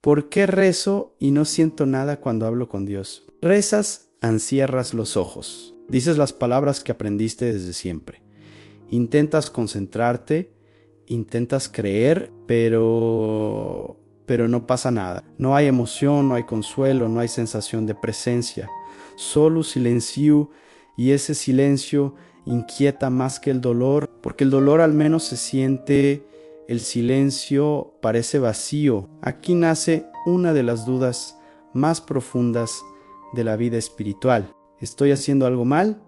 ¿Por qué rezo y no siento nada cuando hablo con Dios? Rezas, encierras los ojos. Dices las palabras que aprendiste desde siempre. Intentas concentrarte, intentas creer, pero no pasa nada. No hay emoción, no hay consuelo, no hay sensación de presencia. Solo silencio, y ese silencio inquieta más que el dolor, porque el dolor al menos se siente, el silencio parece vacío. Aquí nace una de las dudas más profundas de la vida espiritual. ¿Estoy haciendo algo mal?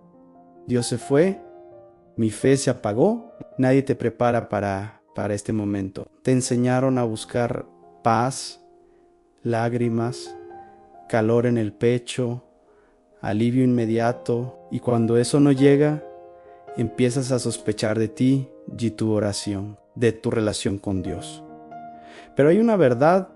¿Dios se fue? ¿Mi fe se apagó? Nadie te prepara para este momento. Te enseñaron a buscar paz, lágrimas, calor en el pecho, alivio inmediato, y cuando eso no llega, empiezas a sospechar de ti y tu oración, de tu relación con Dios. Pero hay una verdad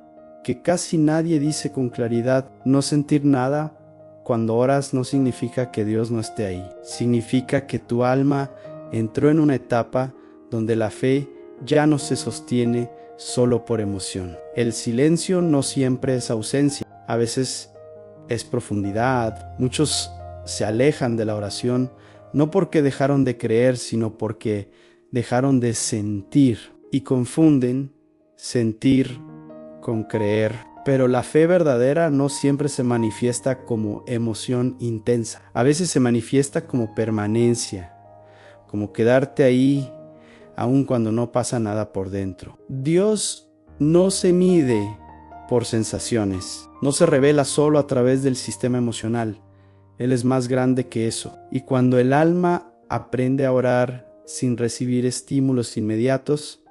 que casi nadie dice con claridad: no sentir nada cuando oras no significa que Dios no esté ahí. Significa que tu alma entró en una etapa donde la fe ya no se sostiene solo por emoción. El silencio no siempre es ausencia, a veces es profundidad. Muchos se alejan de la oración no porque dejaron de creer, sino porque dejaron de sentir, y confunden sentir con creer. Pero la fe verdadera no siempre se manifiesta como emoción intensa. A veces se manifiesta como permanencia, como quedarte ahí aun cuando no pasa nada por dentro. Dios no se mide por sensaciones, no se revela solo a través del sistema emocional. Él es más grande que eso. Y cuando el alma aprende a orar sin recibir estímulos inmediatos,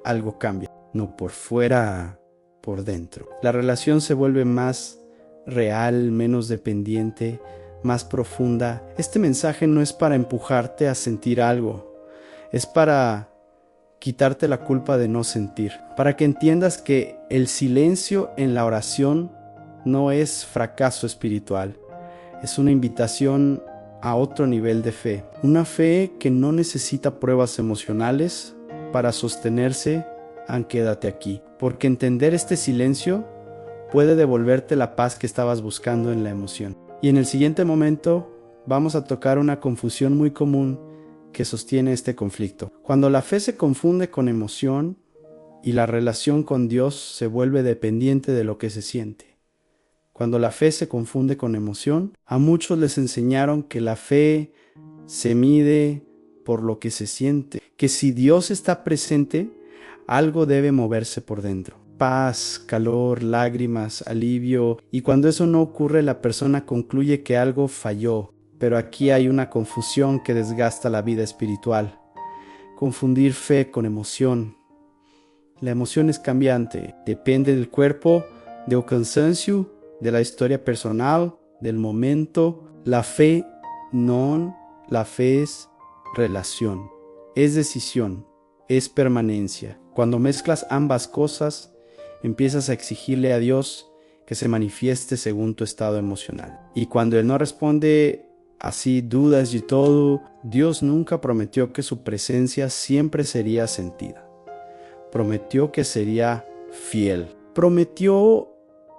algo cambia. No por fuera, por dentro. La relación se vuelve más real, menos dependiente, más profunda. Este mensaje no es para empujarte a sentir algo, es para quitarte la culpa de no sentir, para que entiendas que el silencio en la oración no es fracaso espiritual, es una invitación a otro nivel de fe, una fe que no necesita pruebas emocionales para sostenerse. Quédate aquí, porque entender este silencio puede devolverte la paz que estabas buscando en la emoción. Y en el siguiente momento vamos a tocar una confusión muy común que sostiene este conflicto. Cuando la fe se confunde con emoción y la relación con Dios se vuelve dependiente de lo que se siente. Cuando la fe se confunde con emoción, a muchos les enseñaron que la fe se mide por lo que se siente, que si Dios está presente, algo debe moverse por dentro. Paz, calor, lágrimas, alivio. Y cuando eso no ocurre, la persona concluye que algo falló. Pero aquí hay una confusión que desgasta la vida espiritual. Confundir fe con emoción. La emoción es cambiante. Depende del cuerpo, del cansancio, de la historia personal, del momento. La fe no. La fe es relación. Es decisión. Es permanencia. Cuando mezclas ambas cosas, empiezas a exigirle a Dios que se manifieste según tu estado emocional. Y cuando Él no responde así, dudas y todo, Dios nunca prometió que su presencia siempre sería sentida. Prometió que sería fiel. Prometió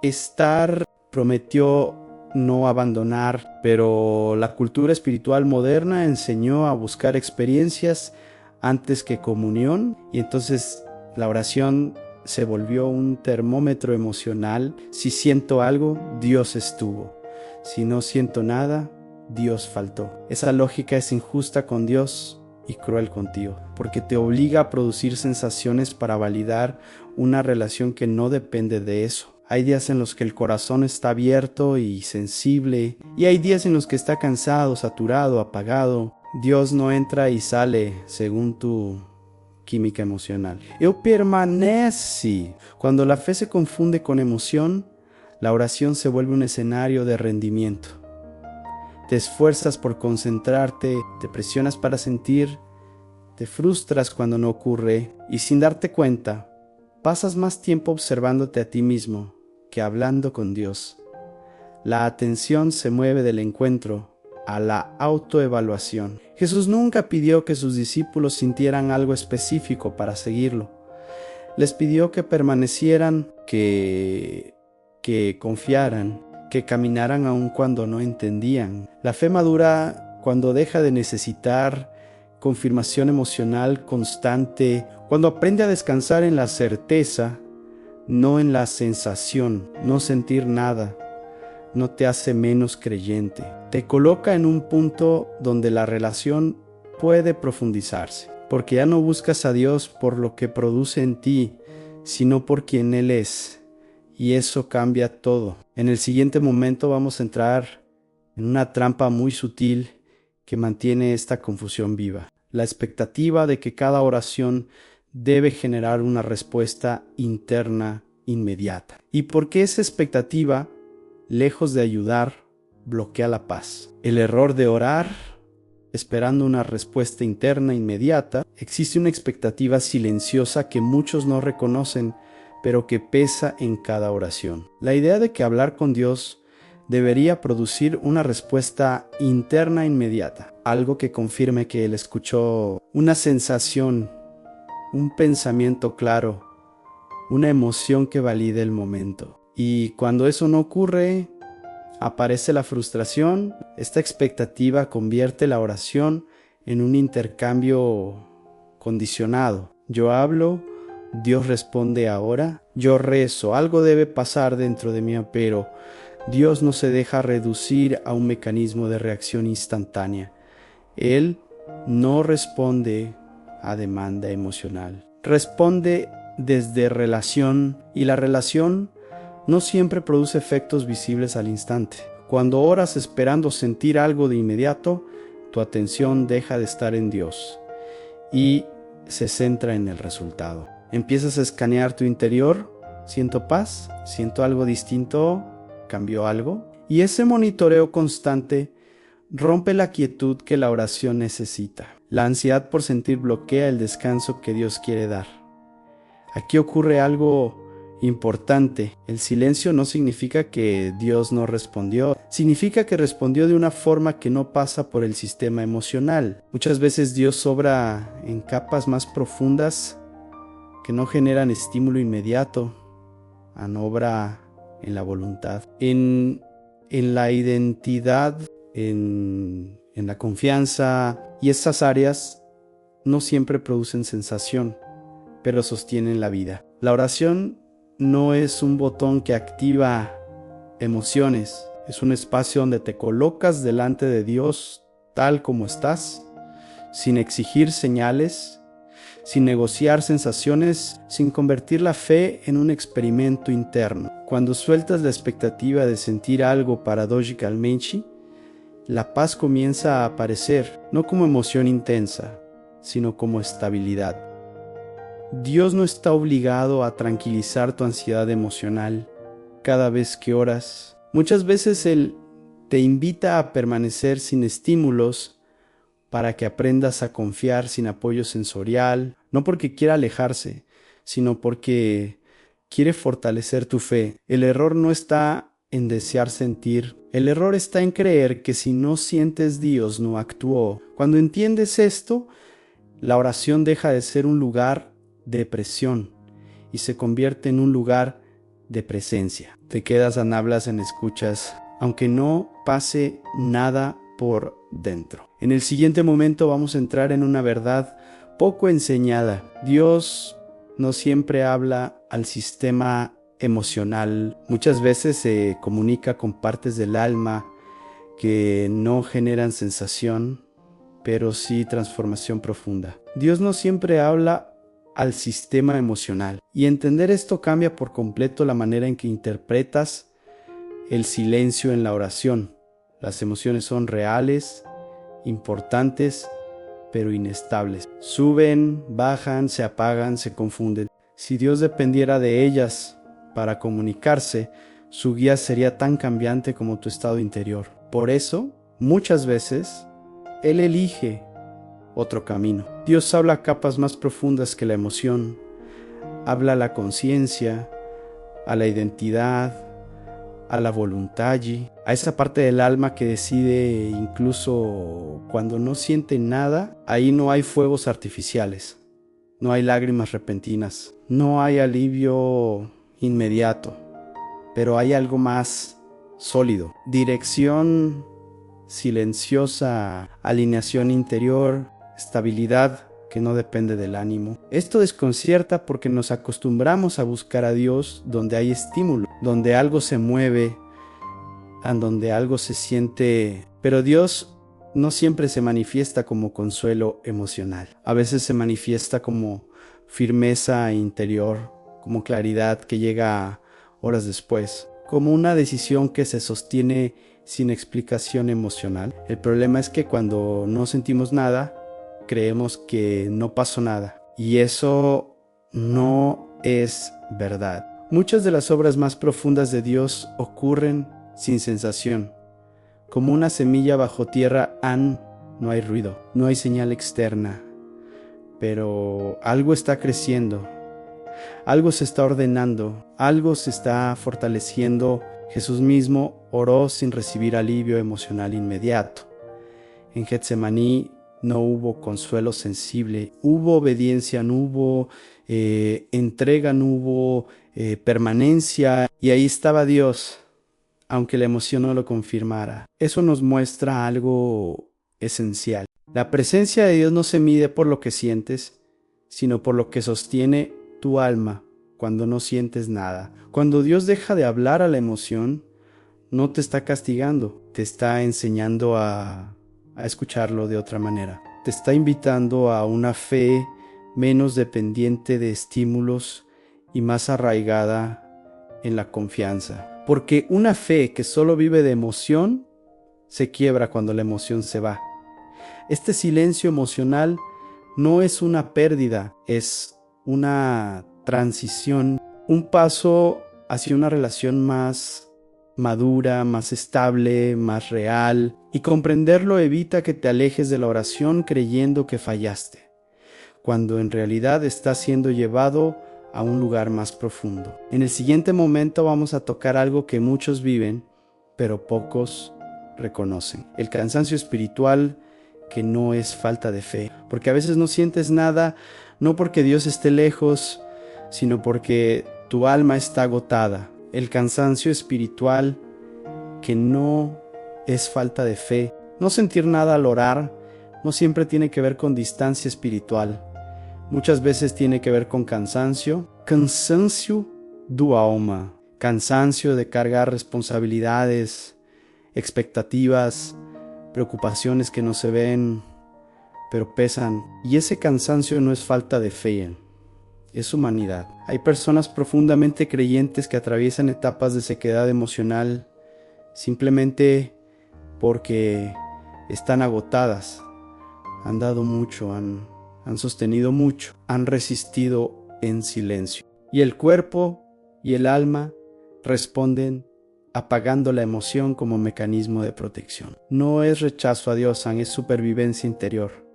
estar, prometió no abandonar, pero la cultura espiritual moderna enseñó a buscar experiencias antes que comunión, y entonces la oración se volvió un termómetro emocional. Si siento algo, Dios estuvo. Si no siento nada, Dios faltó. Esa lógica es injusta con Dios y cruel contigo, porque te obliga a producir sensaciones para validar una relación que no depende de eso. Hay días en los que el corazón está abierto y sensible, y hay días en los que está cansado, saturado, apagado. Dios no entra y sale según tu química emocional. Eu permanece. Cuando la fe se confunde con emoción, la oración se vuelve un escenario de rendimiento. Te esfuerzas por concentrarte, te presionas para sentir, te frustras cuando no ocurre, y sin darte cuenta, pasas más tiempo observándote a ti mismo que hablando con Dios. La atención se mueve del encuentro a la autoevaluación. Jesús nunca pidió que sus discípulos sintieran algo específico para seguirlo. Les pidió que permanecieran, que confiaran, que caminaran aun cuando no entendían. La fe madura cuando deja de necesitar confirmación emocional constante, cuando aprende a descansar en la certeza, no en la sensación. No sentir nada no te hace menos creyente. Te coloca en un punto donde la relación puede profundizarse, porque ya no buscas a Dios por lo que produce en ti, sino por quien Él es. Y eso cambia todo. En el siguiente momento vamos a entrar en una trampa muy sutil que mantiene esta confusión viva. La expectativa de que cada oración debe generar una respuesta interna inmediata. ¿Y por qué esa expectativa, lejos de ayudar, bloquea la paz? El error de orar esperando una respuesta interna inmediata. Existe una expectativa silenciosa que muchos no reconocen, pero que pesa en cada oración. La idea de que hablar con Dios debería producir una respuesta interna inmediata, algo que confirme que Él escuchó, una sensación, un pensamiento claro, una emoción que valide el momento. Y cuando eso no ocurre, aparece la frustración. Esta expectativa convierte la oración en un intercambio condicionado. Yo hablo, Dios responde ahora. Yo rezo, algo debe pasar dentro de mí, pero Dios no se deja reducir a un mecanismo de reacción instantánea. Él no responde a demanda emocional. Responde desde relación, y la relación no siempre produce efectos visibles al instante. Cuando oras esperando sentir algo de inmediato, tu atención deja de estar en Dios y se centra en el resultado. Empiezas a escanear tu interior. ¿Siento paz? ¿Siento algo distinto? ¿Cambió algo? Y ese monitoreo constante rompe la quietud que la oración necesita. La ansiedad por sentir bloquea el descanso que Dios quiere dar. Aquí ocurre algo importante. El silencio no significa que Dios no respondió. Significa que respondió de una forma que no pasa por el sistema emocional. Muchas veces Dios obra en capas más profundas que no generan estímulo inmediato. Obra en la voluntad, en la identidad, en la confianza, y esas áreas no siempre producen sensación, pero sostienen la vida. La oración no es un botón que activa emociones, es un espacio donde te colocas delante de Dios tal como estás, sin exigir señales, sin negociar sensaciones, sin convertir la fe en un experimento interno. Cuando sueltas la expectativa de sentir algo paradójicamente, la paz comienza a aparecer, no como emoción intensa, sino como estabilidad. Dios no está obligado a tranquilizar tu ansiedad emocional cada vez que oras. Muchas veces Él te invita a permanecer sin estímulos para que aprendas a confiar sin apoyo sensorial, no porque quiera alejarse, sino porque quiere fortalecer tu fe. El error no está en desear sentir, el error está en creer que si no sientes Dios no actuó. Cuando entiendes esto, la oración deja de ser un lugar de presión y se convierte en un lugar de presencia. Te quedas en hablas, en escuchas, aunque no pase nada por dentro. En el siguiente momento vamos a entrar en una verdad poco enseñada. Dios no siempre habla al sistema emocional. Muchas veces se comunica con partes del alma que no generan sensación, pero sí transformación profunda. Dios no siempre habla al sistema emocional, y entender esto cambia por completo la manera en que interpretas el silencio en la oración. Las emociones son reales, importantes, pero inestables. Suben, bajan, se apagan, se confunden. Si Dios dependiera de ellas para comunicarse, su guía sería tan cambiante como tu estado interior. Por eso, muchas veces, Él elige otro camino. Dios habla a capas más profundas que la emoción. Habla a la conciencia, a la identidad, a la voluntad, a esa parte del alma que decide incluso cuando no siente nada. Ahí no hay fuegos artificiales, no hay lágrimas repentinas, no hay alivio inmediato, pero hay algo más sólido, dirección silenciosa, alineación interior, estabilidad que no depende del ánimo. Esto desconcierta porque nos acostumbramos a buscar a Dios donde hay estímulo, donde algo se mueve, en donde algo se siente, pero Dios no siempre se manifiesta como consuelo emocional. A veces se manifiesta como firmeza interior, como claridad que llega horas después, como una decisión que se sostiene sin explicación emocional. El problema es que cuando no sentimos nada, creemos que no pasó nada, y eso no es verdad. Muchas de las obras más profundas de Dios ocurren sin sensación. Como una semilla bajo tierra, no hay ruido, no hay señal externa, pero algo está creciendo, algo se está ordenando, algo se está fortaleciendo. Jesús mismo oró sin recibir alivio emocional inmediato. En Getsemaní no hubo consuelo sensible, hubo obediencia, no hubo entrega, no hubo permanencia, y ahí estaba Dios, aunque la emoción no lo confirmara. Eso nos muestra algo esencial. La presencia de Dios no se mide por lo que sientes, sino por lo que sostiene tu alma cuando no sientes nada. Cuando Dios deja de hablar a la emoción, no te está castigando, te está enseñando a escucharlo de otra manera. Te está invitando a una fe menos dependiente de estímulos y más arraigada en la confianza. Porque una fe que solo vive de emoción se quiebra cuando la emoción se va. Este silencio emocional no es una pérdida, es una transición, un paso hacia una relación más madura, más estable, más real, y comprenderlo evita que te alejes de la oración creyendo que fallaste, cuando en realidad estás siendo llevado a un lugar más profundo. En el siguiente momento vamos a tocar algo que muchos viven, pero pocos reconocen: el cansancio espiritual, que no es falta de fe, porque a veces no sientes nada, no porque Dios esté lejos, sino porque tu alma está agotada. El cansancio espiritual, que no es falta de fe. No sentir nada al orar no siempre tiene que ver con distancia espiritual. Muchas veces tiene que ver con cansancio do alma, cansancio de cargar responsabilidades, expectativas, preocupaciones que no se ven, pero pesan. Y ese cansancio no es falta de fe, es humanidad. Hay personas profundamente creyentes que atraviesan etapas de sequedad emocional simplemente porque están agotadas, han dado mucho, han sostenido mucho, han resistido en silencio. Y el cuerpo y el alma responden apagando la emoción como mecanismo de protección. No es rechazo a Dios, es supervivencia interior.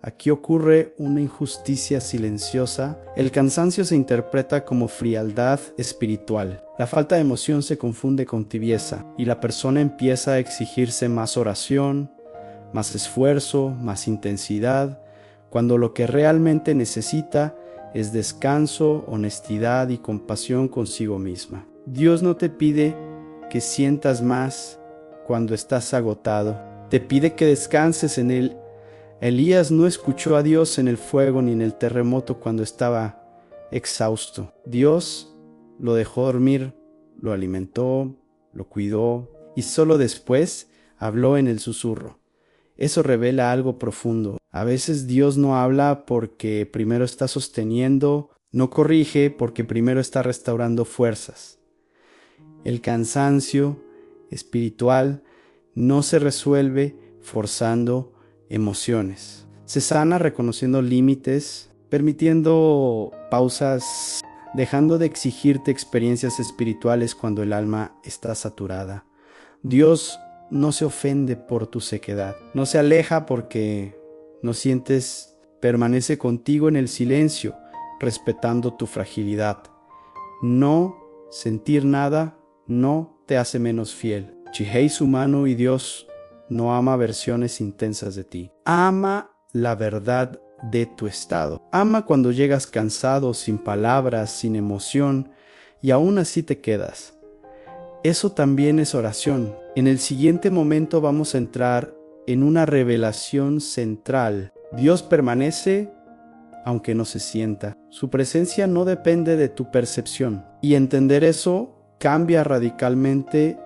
Aquí ocurre una injusticia silenciosa. El cansancio se interpreta como frialdad espiritual. La falta de emoción se confunde con tibieza y la persona empieza a exigirse más oración, más esfuerzo, más intensidad, cuando lo que realmente necesita es descanso, honestidad y compasión consigo misma. Dios no te pide que sientas más cuando estás agotado. Te pide que descanses en Él. Elías no escuchó a Dios en el fuego ni en el terremoto cuando estaba exhausto. Dios lo dejó dormir, lo alimentó, lo cuidó y solo después habló en el susurro. Eso revela algo profundo. A veces Dios no habla porque primero está sosteniendo, no corrige porque primero está restaurando fuerzas. El cansancio espiritual no se resuelve forzando emociones. Se sana reconociendo límites, permitiendo pausas, dejando de exigirte experiencias espirituales cuando el alma está saturada. Dios no se ofende por tu sequedad, no se aleja porque no sientes, permanece contigo en el silencio, respetando tu fragilidad. No sentir nada no te hace menos fiel. Chihei humano y Dios no ama versiones intensas de ti. Ama la verdad de tu estado. Ama cuando llegas cansado, sin palabras, sin emoción, y aún así te quedas. Eso también es oración. En el siguiente momento vamos a entrar en una revelación central. Dios permanece aunque no se sienta. Su presencia no depende de tu percepción. Y entender eso cambia radicalmente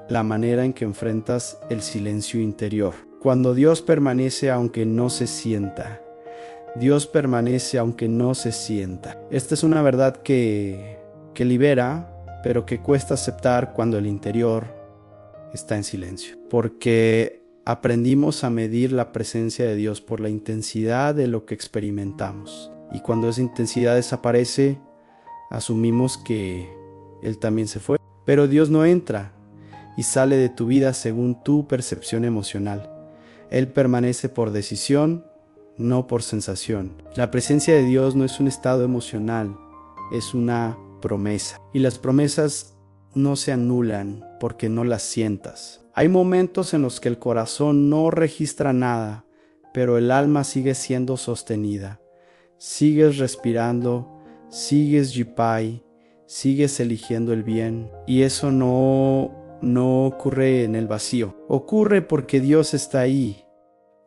la manera en que enfrentas el silencio interior. Cuando Dios permanece aunque no se sienta. Dios permanece aunque no se sienta. Esta es una verdad que libera, pero que cuesta aceptar cuando el interior está en silencio. Porque aprendimos a medir la presencia de Dios por la intensidad de lo que experimentamos. Y cuando esa intensidad desaparece, asumimos que Él también se fue. Pero Dios no entra y sale de tu vida según tu percepción emocional. Él permanece por decisión, no por sensación. La presencia de Dios no es un estado emocional, es una promesa. Y las promesas no se anulan porque no las sientas. Hay momentos en los que el corazón no registra nada, pero el alma sigue siendo sostenida. Sigues respirando, sigues yipai, sigues eligiendo el bien. Y eso no ocurre en el vacío. Ocurre porque Dios está ahí,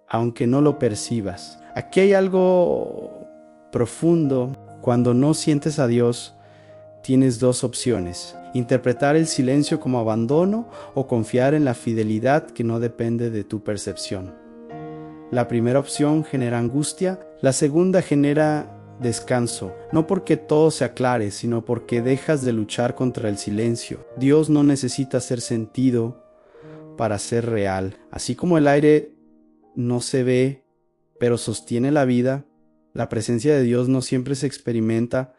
aunque no lo percibas. Aquí hay algo profundo. Cuando no sientes a Dios, tienes dos opciones: interpretar el silencio como abandono o confiar en la fidelidad que no depende de tu percepción. La primera opción genera angustia, la segunda genera descanso, no porque todo se aclare, sino porque dejas de luchar contra el silencio. Dios no necesita ser sentido para ser real. Así como el aire no se ve, pero sostiene la vida, la presencia de Dios no siempre se experimenta,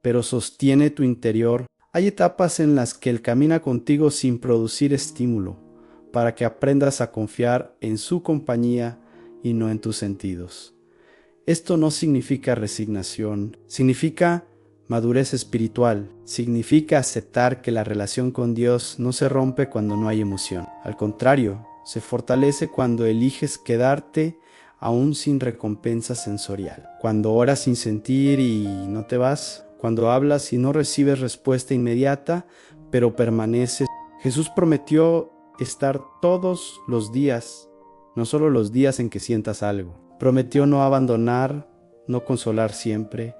pero sostiene tu interior. Hay etapas en las que Él camina contigo sin producir estímulo, para que aprendas a confiar en su compañía y no en tus sentidos. Esto no significa resignación, significa madurez espiritual, significa aceptar que la relación con Dios no se rompe cuando no hay emoción. Al contrario, se fortalece cuando eliges quedarte aún sin recompensa sensorial. Cuando oras sin sentir y no te vas, cuando hablas y no recibes respuesta inmediata, pero permaneces. Jesús prometió estar todos los días, no solo los días en que sientas algo. Prometió no abandonar, no consolar siempre.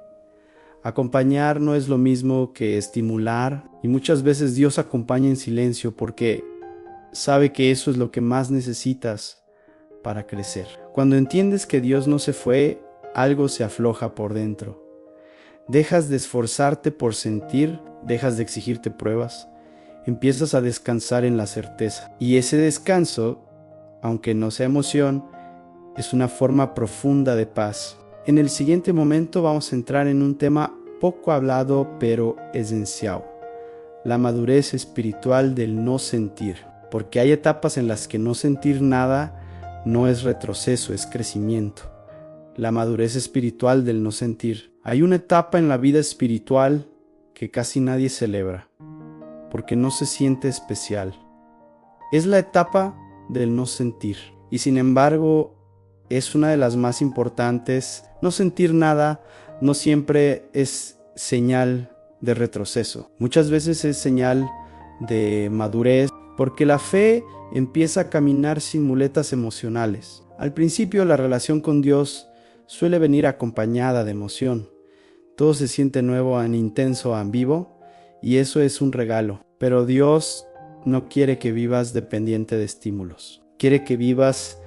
Acompañar no es lo mismo que estimular, y muchas veces Dios acompaña en silencio porque sabe que eso es lo que más necesitas para crecer. Cuando entiendes que Dios no se fue, algo se afloja por dentro. Dejas de esforzarte por sentir, dejas de exigirte pruebas, empiezas a descansar en la certeza. Y ese descanso, aunque no sea emoción, es una forma profunda de paz. En el siguiente momento vamos a entrar en un tema poco hablado pero esencial: la madurez espiritual del no sentir. Porque hay etapas en las que no sentir nada no es retroceso, es crecimiento. La madurez espiritual del no sentir. Hay una etapa en la vida espiritual que casi nadie celebra, porque no se siente especial. Es la etapa del no sentir. Y sin embargo, es una de las más importantes. No sentir nada no siempre es señal de retroceso. Muchas veces es señal de madurez, porque la fe empieza a caminar sin muletas emocionales. Al principio, la relación con Dios suele venir acompañada de emoción. Todo se siente nuevo, en intenso, en vivo, y eso es un regalo. Pero Dios no quiere que vivas dependiente de estímulos. Quiere que vivas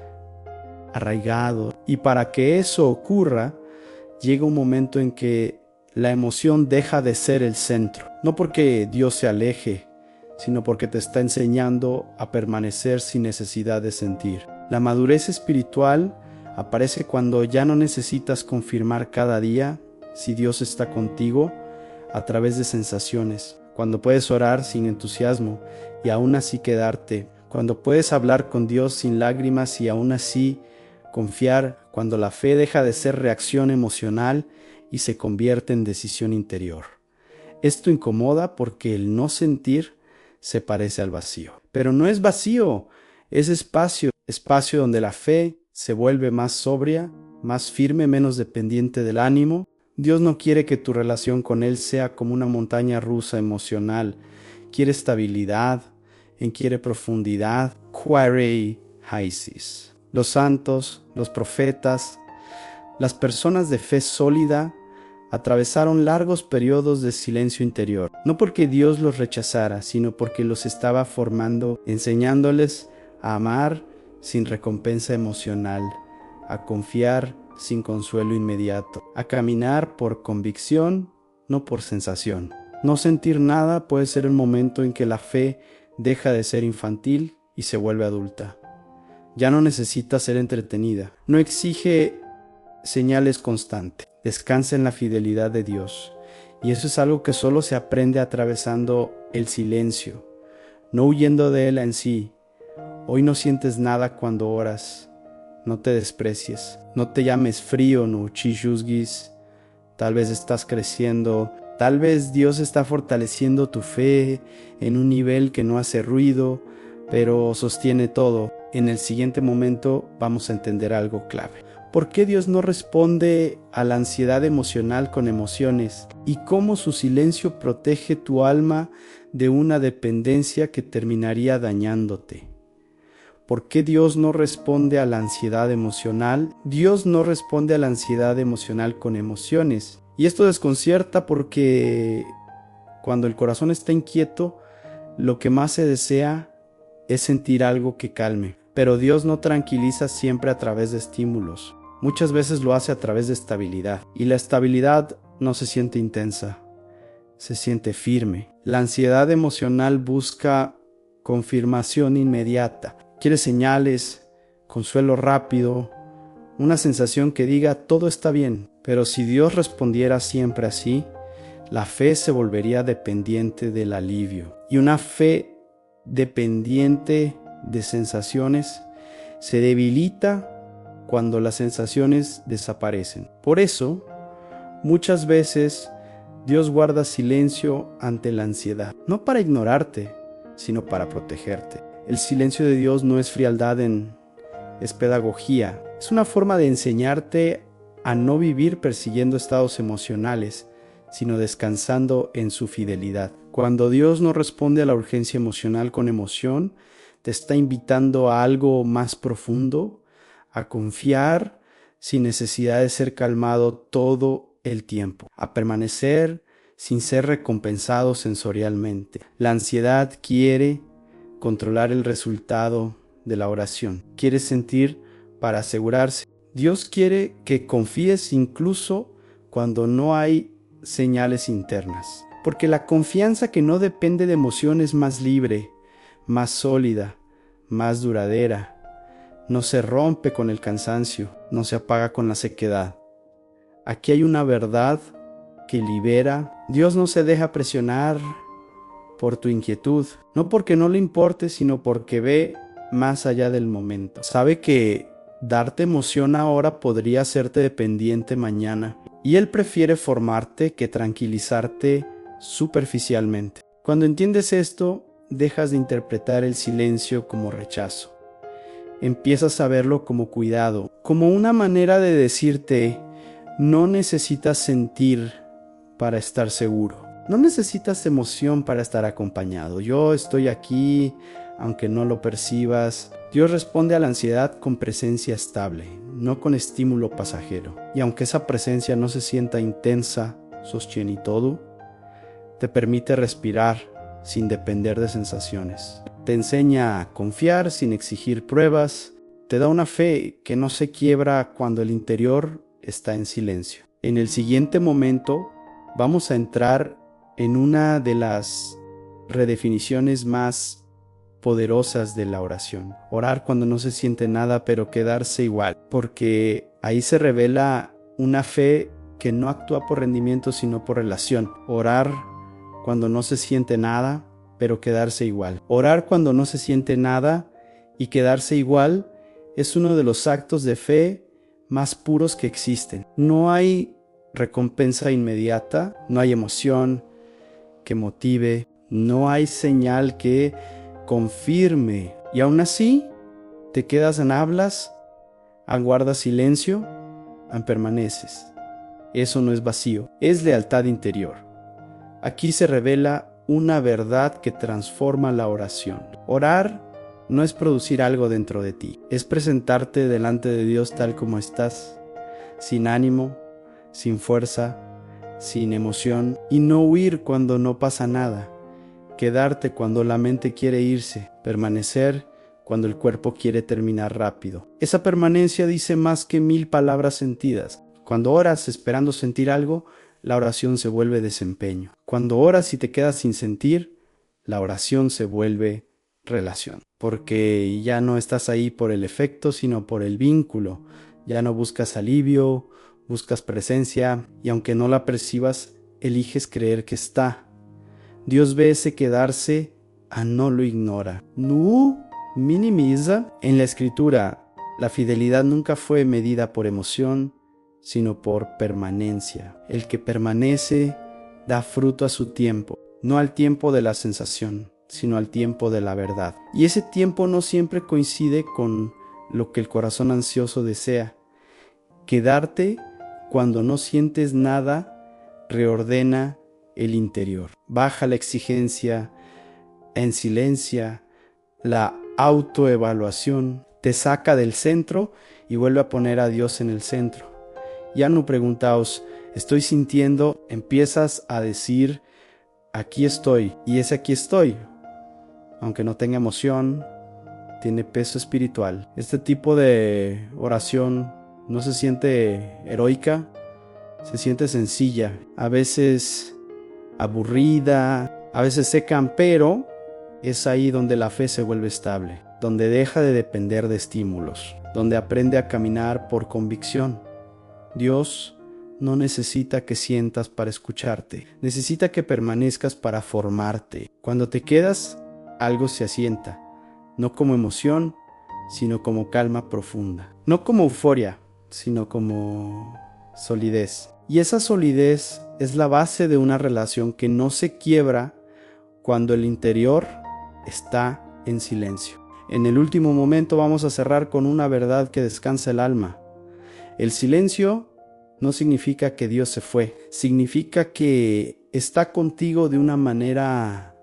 arraigado. Y para que eso ocurra, llega un momento en que la emoción deja de ser el centro. No porque Dios se aleje, sino porque te está enseñando a permanecer sin necesidad de sentir. La madurez espiritual aparece cuando ya no necesitas confirmar cada día si Dios está contigo a través de sensaciones. Cuando puedes orar sin entusiasmo y aún así quedarte. Cuando puedes hablar con Dios sin lágrimas y aún así confiar. Cuando la fe deja de ser reacción emocional y se convierte en decisión interior. Esto incomoda porque el no sentir se parece al vacío. Pero no es vacío, es espacio. Espacio donde la fe se vuelve más sobria más firme, menos dependiente del ánimo. Dios no quiere que tu relación con Él sea como una montaña rusa emocional. Quiere estabilidad, quiere profundidad. Quaerei haesis. Los santos, los profetas, las personas de fe sólida atravesaron largos periodos de silencio interior, no porque Dios los rechazara, sino porque los estaba formando, enseñándoles a amar sin recompensa emocional, a confiar sin consuelo inmediato, a caminar por convicción, no por sensación. No sentir nada puede ser el momento en que la fe deja de ser infantil y se vuelve adulta. Ya no necesita ser entretenida, no exige señales constantes. Descansa en la fidelidad de Dios. Y eso es algo que solo se aprende atravesando el silencio, no huyendo de él en sí. Hoy no sientes nada cuando oras. No te desprecies. No te llames frío, no chishusgis. Tal vez estás creciendo. Tal vez Dios está fortaleciendo tu fe en un nivel que no hace ruido, pero sostiene todo. En el siguiente momento vamos a entender algo clave. ¿Por qué Dios no responde a la ansiedad emocional con emociones? ¿Y cómo su silencio protege tu alma de una dependencia que terminaría dañándote? ¿Por qué Dios no responde a la ansiedad emocional? Dios no responde a la ansiedad emocional con emociones. Y esto desconcierta porque cuando el corazón está inquieto, lo que más se desea es sentir algo que calme. Pero Dios no tranquiliza siempre a través de estímulos. Muchas veces lo hace a través de estabilidad. Y la estabilidad no se siente intensa, se siente firme. La ansiedad emocional busca confirmación inmediata. Quiere señales, consuelo rápido, una sensación que diga todo está bien. Pero si Dios respondiera siempre así, la fe se volvería dependiente del alivio. Y una fe dependiente de sensaciones se debilita cuando las sensaciones desaparecen. Por eso, muchas veces Dios guarda silencio ante la ansiedad, no para ignorarte, sino para protegerte. El silencio de Dios no es frialdad, es pedagogía. Es una forma de enseñarte a no vivir persiguiendo estados emocionales, sino descansando en su fidelidad. Cuando Dios no responde a la urgencia emocional con emoción, te está invitando a algo más profundo, a confiar sin necesidad de ser calmado todo el tiempo, a permanecer sin ser recompensado sensorialmente. La ansiedad quiere controlar el resultado de la oración, quiere sentir para asegurarse. Dios quiere que confíes incluso cuando no hay señales internas, porque la confianza que no depende de emoción es más libre, más sólida, más duradera. No se rompe con el cansancio, no se apaga con la sequedad. Aquí hay una verdad que libera. Dios no se deja presionar por tu inquietud, no porque no le importe, sino porque ve más allá del momento. Sabe que darte emoción ahora podría hacerte dependiente mañana, y Él prefiere formarte que tranquilizarte superficialmente. Cuando entiendes esto, dejas de interpretar el silencio como rechazo. Empiezas a verlo como cuidado, como una manera de decirte: no necesitas sentir para estar seguro, no necesitas emoción para estar acompañado. Yo estoy aquí, aunque no lo percibas. Dios responde a la ansiedad con presencia estable, no con estímulo pasajero. Y aunque esa presencia no se sienta intensa, sostiene todo, te permite respirar sin depender de sensaciones. Te enseña a confiar sin exigir pruebas. Te da una fe que no se quiebra cuando el interior está en silencio. En el siguiente momento vamos a entrar en una de las redefiniciones más poderosas de la oración. Orar cuando no se siente nada, pero quedarse igual. Porque ahí se revela una fe que no actúa por rendimiento, sino por relación. Orar cuando no se siente nada, pero quedarse igual. Orar cuando no se siente nada y quedarse igual es uno de los actos de fe más puros que existen. No hay recompensa inmediata, no hay emoción que motive, no hay señal que confirme. Y aún así, te quedas en hablas, aguardas silencio permaneces. Eso no es vacío, es lealtad interior. Aquí se revela una verdad que transforma la oración. Orar no es producir algo dentro de ti, es presentarte delante de Dios tal como estás, sin ánimo, sin fuerza, sin emoción, y no huir cuando no pasa nada, quedarte cuando la mente quiere irse, permanecer cuando el cuerpo quiere terminar rápido. Esa permanencia dice más que 1000 palabras sentidas. Cuando oras esperando sentir algo, la oración se vuelve desempeño. Cuando oras y te quedas sin sentir, la oración se vuelve relación. Porque ya no estás ahí por el efecto, sino por el vínculo. Ya no buscas alivio, buscas presencia, y aunque no la percibas, eliges creer que está. Dios ve ese quedarse a no lo ignora. No minimiza. En la Escritura, la fidelidad nunca fue medida por emoción, sino por permanencia. El que permanece da fruto a su tiempo, no al tiempo de la sensación, sino al tiempo de la verdad. Y ese tiempo no siempre coincide con lo que el corazón ansioso desea. Quedarte cuando no sientes nada reordena el interior. Baja la exigencia, en silencio, la autoevaluación, te saca del centro y vuelve a poner a Dios en el centro. Ya no preguntaos, estoy sintiendo, empiezas a decir, aquí estoy, y ese aquí estoy, aunque no tenga emoción, tiene peso espiritual. Este tipo de oración no se siente heroica, se siente sencilla, a veces aburrida, a veces seca, pero es ahí donde la fe se vuelve estable, donde deja de depender de estímulos, donde aprende a caminar por convicción. Dios no necesita que sientas para escucharte, necesita que permanezcas para formarte. Cuando te quedas, algo se asienta, no como emoción, sino como calma profunda, no como euforia, sino como solidez. Y esa solidez es la base de una relación que no se quiebra cuando el interior está en silencio. En el último momento vamos a cerrar con una verdad que descansa el alma. El silencio no significa que Dios se fue, significa que está contigo de una manera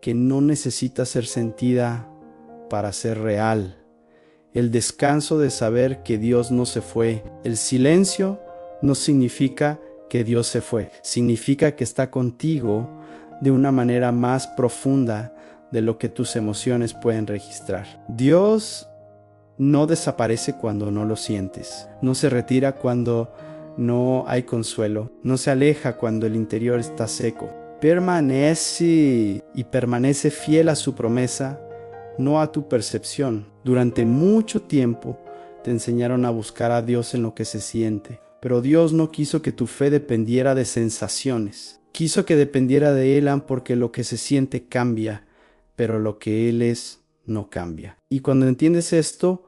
que no necesita ser sentida para ser real. El descanso de saber que Dios no se fue. El silencio no significa que Dios se fue, significa que está contigo de una manera más profunda de lo que tus emociones pueden registrar. Dios no desaparece cuando no lo sientes, no se retira cuando no hay consuelo, no se aleja cuando el interior está seco. Permanece y permanece fiel a su promesa, no a tu percepción. Durante mucho tiempo te enseñaron a buscar a Dios en lo que se siente, pero Dios no quiso que tu fe dependiera de sensaciones. Quiso que dependiera de Él porque lo que se siente cambia, pero lo que Él es no cambia. Y cuando entiendes esto,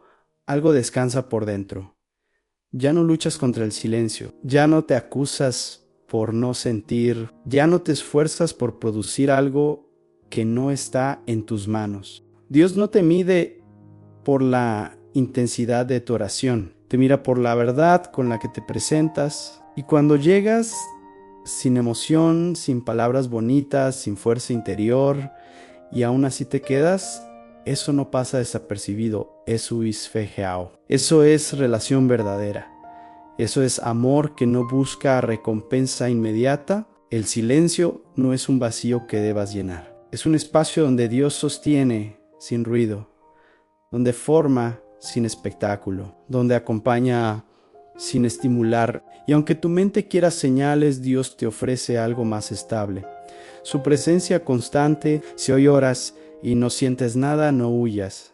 algo descansa por dentro. Ya no luchas contra el silencio, ya no te acusas por no sentir, ya no te esfuerzas por producir algo que no está en tus manos. Dios no te mide por la intensidad de tu oración, te mira por la verdad con la que te presentas, y cuando llegas sin emoción, sin palabras bonitas, sin fuerza interior, y aún así te quedas, eso no pasa desapercibido, eso es fe real. Eso es relación verdadera. Eso es amor que no busca recompensa inmediata. El silencio no es un vacío que debas llenar. Es un espacio donde Dios sostiene sin ruido, donde forma sin espectáculo, donde acompaña sin estimular. Y aunque tu mente quiera señales, Dios te ofrece algo más estable. Su presencia constante. Si hoy oras y no sientes nada, no huyas,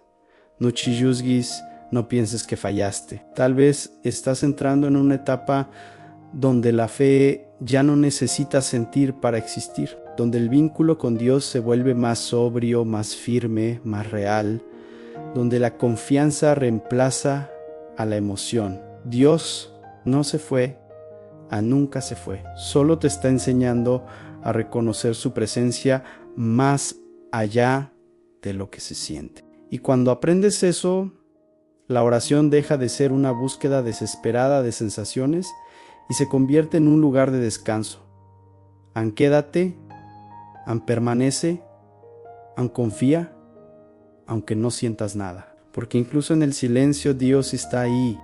no chilluzgues, no pienses que fallaste. Tal vez estás entrando en una etapa donde la fe ya no necesita sentir para existir, donde el vínculo con Dios se vuelve más sobrio, más firme, más real, donde la confianza reemplaza a la emoción. Dios no se fue, nunca se fue. Solo te está enseñando a reconocer su presencia más allá de lo que se siente. Y cuando aprendes eso, La oración deja de ser una búsqueda desesperada de sensaciones y se convierte en un lugar de descanso. Quédate, permanece, confía, aunque no sientas nada. Porque incluso en el silencio Dios está ahí.